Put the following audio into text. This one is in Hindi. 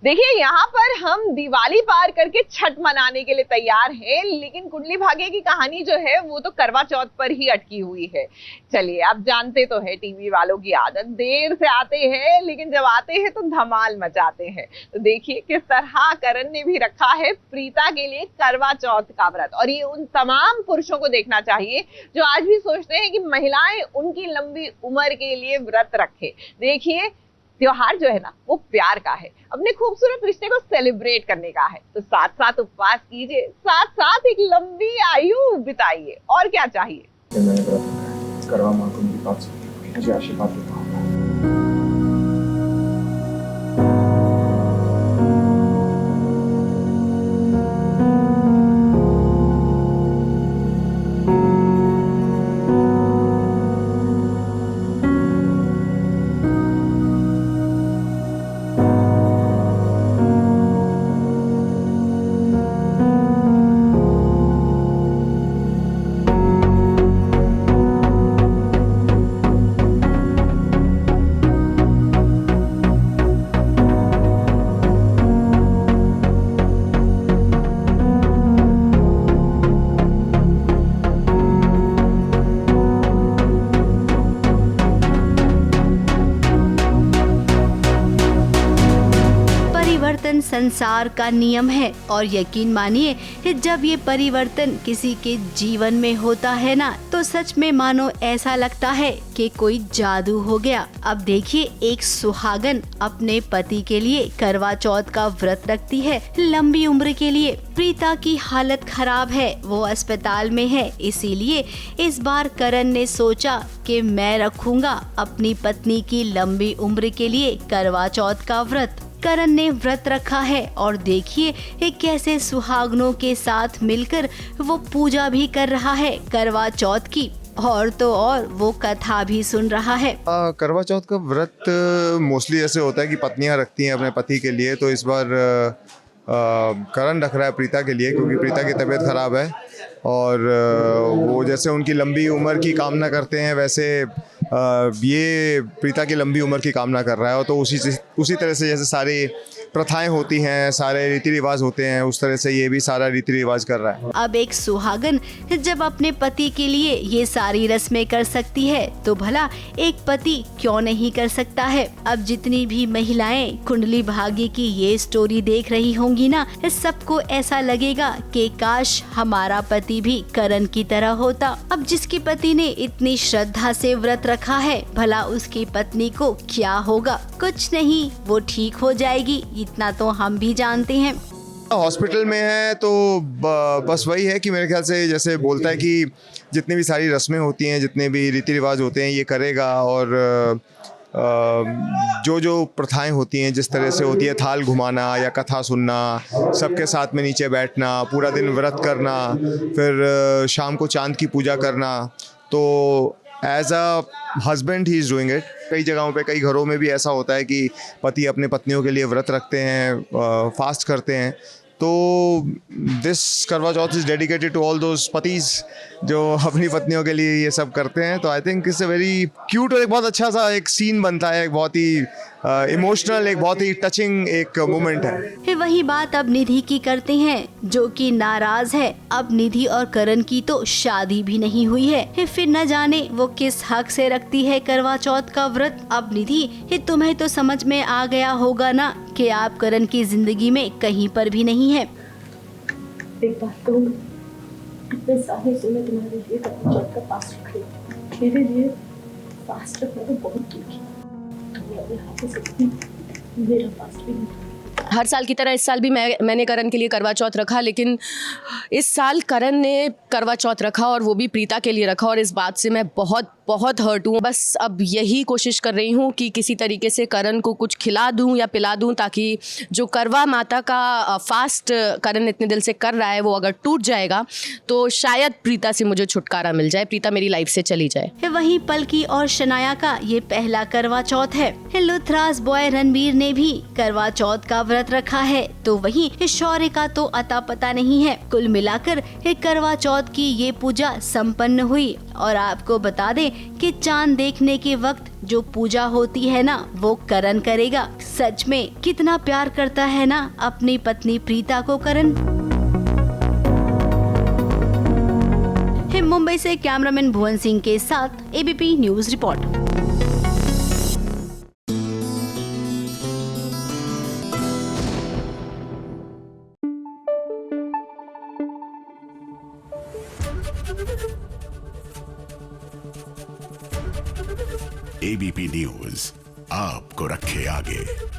देखिए, यहाँ पर हम दिवाली पार करके छठ मनाने के लिए तैयार हैं, लेकिन कुंडली भाग्य की कहानी जो है वो तो करवा चौथ पर ही अटकी हुई है। चलिए, आप जानते तो है टीवी वालों की आदत, देर से आते हैं लेकिन जब आते हैं तो धमाल मचाते हैं। तो देखिए किस तरह करण ने भी रखा है प्रीता के लिए करवा चौथ का व्रत, और ये उन तमाम पुरुषों को देखना चाहिए जो आज भी सोचते हैं कि महिलाएं उनकी लंबी उम्र के लिए व्रत रखें। देखिए, त्योहार जो है ना वो प्यार का है, अपने खूबसूरत रिश्ते को सेलिब्रेट करने का है। तो साथ साथ उपवास कीजिए, साथ साथ एक लंबी आयु बिताइए, और क्या चाहिए। मैंने करवा माँ को मेरी बात सुनी, मुझे आशीर्वाद देना होगा। परिवर्तन संसार का नियम है, और यकीन मानिए कि जब ये परिवर्तन किसी के जीवन में होता है ना, तो सच में मानो ऐसा लगता है कि कोई जादू हो गया। अब देखिए, एक सुहागन अपने पति के लिए करवा चौथ का व्रत रखती है लंबी उम्र के लिए। प्रीता की हालत खराब है, वो अस्पताल में है, इसीलिए इस बार करण ने सोचा कि मैं रखूंगा अपनी पत्नी की लंबी उम्र के लिए करवा चौथ का व्रत। करण ने व्रत रखा है, और देखिए ये कैसे सुहागनों के साथ मिलकर वो पूजा भी कर रहा है करवा चौथ की, और तो और वो कथा भी सुन रहा है। करवा चौथ का व्रत मोस्टली ऐसे होता है कि पत्नियां रखती हैं अपने पति के लिए, तो इस बार करण रख रहा है प्रीता के लिए, क्योंकि प्रीता की तबीयत खराब है और वो जैसे उनकी लंबी उम्र की कामना करते हैं, वैसे ये प्रीता की लंबी उम्र की कामना कर रहा है। तो उसी तरह से जैसे सारी प्रथाएं होती हैं, सारे रीति रिवाज होते हैं, उस तरह से ये भी सारा रीति रिवाज कर रहा है। अब एक सुहागन जब अपने पति के लिए ये सारी रस्में कर सकती है, तो भला एक पति क्यों नहीं कर सकता है। अब जितनी भी महिलाएं कुंडली भाग्य की ये स्टोरी देख रही होंगी ना, सबको ऐसा लगेगा कि काश हमारा पति भी करण की तरह होता। अब जिसकी पति ने इतनी श्रद्धा से व्रत रखा है, भला उसकी पत्नी को क्या होगा। कुछ नहीं, वो ठीक हो जाएगी, इतना तो हम भी जानते हैं। हॉस्पिटल में है तो बस वही है कि मेरे ख्याल से जैसे बोलता है कि जितनी भी सारी रस्में होती हैं, जितने भी रीति रिवाज होते हैं, ये करेगा, और जो जो प्रथाएं होती हैं, जिस तरह से होती है थाल घुमाना या कथा सुनना, सबके साथ में नीचे बैठना, पूरा दिन व्रत करना, फिर शाम को चांद की पूजा करना, तो as a husband he is doing it. कई जगहों पे, कई घरों में भी ऐसा होता है कि पति अपने पत्नियों के लिए व्रत रखते हैं, फास्ट करते हैं। तो this Karva Chauth is dedicated to all those पतीज जो अपनी पत्नियों के लिए ये सब करते हैं। तो I think it's a very cute और एक बहुत अच्छा सा एक सीन बनता है, एक बहुत ही इमोशनल, एक बहुत ही टचिंग एक मोमेंट है। वही बात अब निधि की करते हैं, जो कि नाराज है। अब निधि और करण की तो शादी भी नहीं हुई है, फिर न जाने वो किस हक से रखती है करवा चौथ का व्रत। अब निधि, तुम्हें तो समझ में आ गया होगा ना कि आप करण की जिंदगी में कहीं पर भी नहीं है। एक बात कहूँ, इतने सालों से मैं तुम्हारे लिए करवा चौथ का फास्ट रख रही हूँ। मेरे लिए फास्ट रखना तो बहुत दूर की, मेरा फास्ट भी नहीं। हर साल की तरह इस साल भी मैंने करण के लिए करवा चौथ रखा, लेकिन इस साल करण ने करवा चौथ रखा और वो भी प्रीता के लिए रखा, और इस बात से मैं बहुत बहुत हर्ट हूँ। बस अब यही कोशिश कर रही हूँ कि किसी तरीके से करण को कुछ खिला दूँ या पिला दूँ, ताकि जो करवा माता का फास्ट करण इतने दिल से कर रहा है वो अगर टूट जाएगा तो शायद प्रीता से मुझे छुटकारा मिल जाए, प्रीता मेरी लाइफ से चली जाए। वहीं पलकी और शनाया का ये पहला करवा चौथ है। लुथराज बॉय रणबीर ने भी करवा चौथ का व्रत रखा है, तो वहीं शौर्य का तो अता पता नहीं है। कुल मिलाकर करवा चौथ की ये पूजा संपन्न हुई, और आपको बता दें कि चांद देखने के वक्त जो पूजा होती है ना वो करण करेगा। सच में कितना प्यार करता है ना अपनी पत्नी प्रीता को करण। मुंबई से कैमरामैन भुवन सिंह के साथ ABP news report. ABP news आपको रखे आगे।